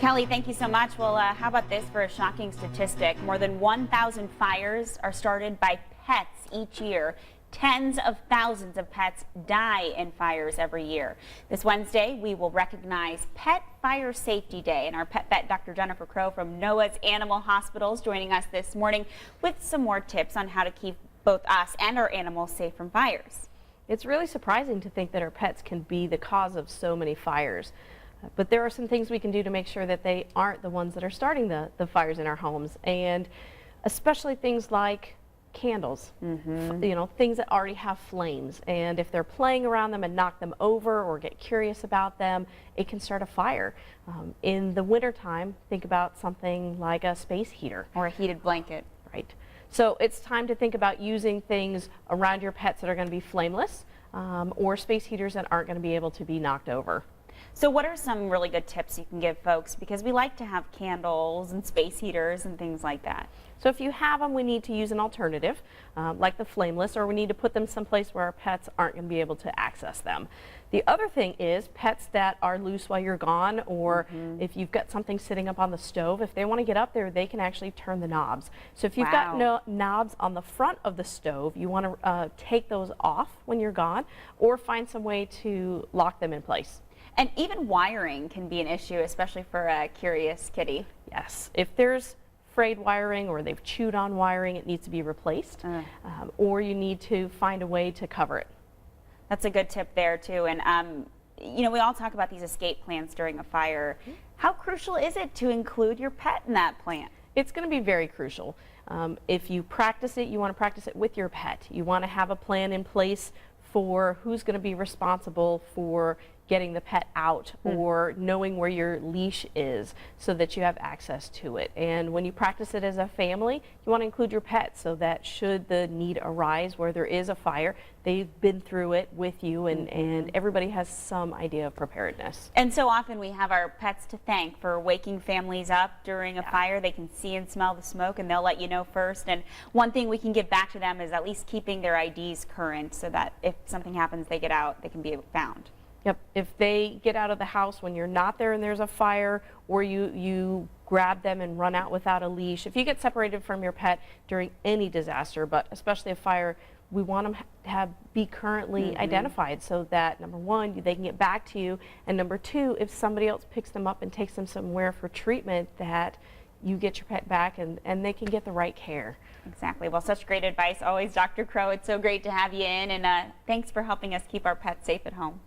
Kelly, thank you so much. Well, how about this for a shocking statistic? More than 1,000 fires are started by pets each year. Tens of thousands of pets die in fires every year. This Wednesday, we will recognize Pet Fire Safety Day, and our pet vet, Dr. Jennifer Crow from Noah's Animal Hospitals, joining us this morning with some more tips on how to keep both us and our animals safe from fires. It's really surprising to think that our pets can be the cause of so many fires. But there are some things we can do to make sure that they aren't the ones that are starting the fires in our homes, and especially things like candles, things that already have flames, and if they're playing around them and knock them over or get curious about them, it can start a fire. In the wintertime, think about something like a space heater. Or a heated blanket. Right. So it's time to think about using things around your pets that are going to be flameless, or space heaters that aren't going to be able to be knocked over. So what are some really good tips you can give folks? Because we like to have candles and space heaters and things like that. So if you have them, we need to use an alternative, like the flameless, or we need to put them someplace where our pets aren't going to be able to access them. The other thing is pets that are loose while you're gone, or if you've got something sitting up on the stove, if they want to get up there, they can actually turn the knobs. So if you've got no knobs on the front of the stove, you want to take those off when you're gone, or find some way to lock them in place. And even wiring can be an issue, especially for a curious kitty. Yes, if there's frayed wiring or they've chewed on wiring, it needs to be replaced, or you need to find a way to cover it. That's a good tip there too. And we all talk about these escape plans during a fire. How crucial is it to include your pet in that plan? It's going to be very crucial. If you practice it, you want to practice it with your pet. You want to have a plan in place for who's going to be responsible for getting the pet out, or knowing where your leash is so that you have access to it. And when you practice it as a family, you want to include your pet so that should the need arise where there is a fire, they've been through it with you, and everybody has some idea of preparedness. And so often we have our pets to thank for waking families up during a fire. They can see and smell the smoke, and they'll let you know first. And one thing we can give back to them is at least keeping their IDs current so that if something happens, they get out, they can be found. Yep, if they get out of the house when you're not there and there's a fire, or you grab them and run out without a leash, if you get separated from your pet during any disaster, but especially a fire, we want them to be currently identified so that, number one, they can get back to you, and number two, if somebody else picks them up and takes them somewhere for treatment, that you get your pet back and they can get the right care. Exactly. Well, such great advice always, Dr. Crow. It's so great to have you in, and thanks for helping us keep our pets safe at home.